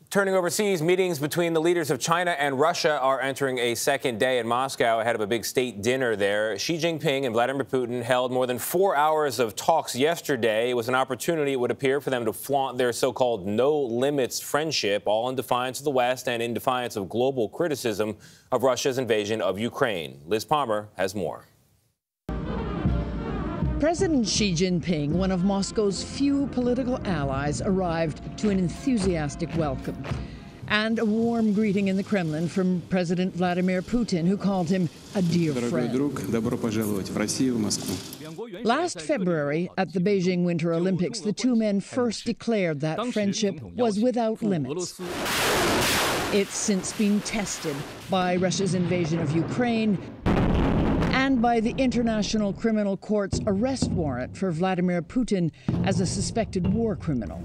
Turning overseas, meetings between the leaders of China and Russia are entering a second day in Moscow ahead of a big state dinner there. Xi Jinping and Vladimir Putin held more than 4 hours of talks yesterday. It was an opportunity, it would appear, for them to flaunt their so-called no-limits friendship, all in defiance of the West and in defiance of global criticism of Russia's invasion of Ukraine. Liz Palmer has more. President Xi Jinping, one of Moscow's few political allies, arrived to an enthusiastic welcome and a warm greeting in the Kremlin from President Vladimir Putin, who called him a dear friend. Last February, at the Beijing Winter Olympics, the two men first declared that friendship was without limits. It's since been tested by Russia's invasion of Ukraine and by the International Criminal Court's arrest warrant for Vladimir Putin as a suspected war criminal.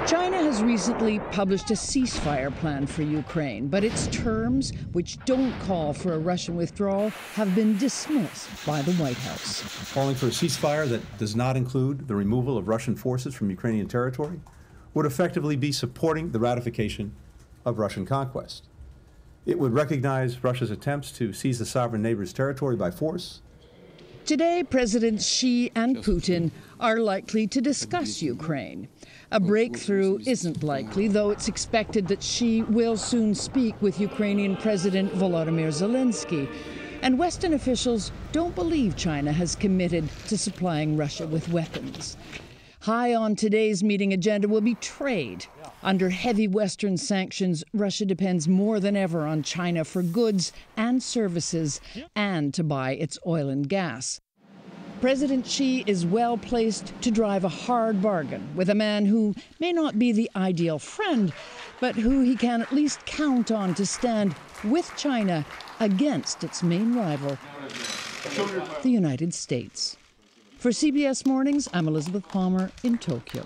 China has recently published a ceasefire plan for Ukraine, but its terms, which don't call for a Russian withdrawal, have been dismissed by the White House. Calling for a ceasefire that does not include the removal of Russian forces from Ukrainian territory would effectively be supporting the ratification of Russian conquest. It would recognize Russia's attempts to seize the sovereign neighbor's territory by force. Today, Presidents Xi and Putin are likely to discuss Ukraine. A breakthrough isn't likely, though it's expected that Xi will soon speak with Ukrainian President Volodymyr Zelensky. And Western officials don't believe China has committed to supplying Russia with weapons. High on today's meeting agenda will be trade. Under heavy Western sanctions, Russia depends more than ever on China for goods and services and to buy its oil and gas. President Xi is well placed to drive a hard bargain with a man who may not be the ideal friend, but who he can at least count on to stand with China against its main rival, the United States. For CBS Mornings, I'm Elizabeth Palmer in Tokyo.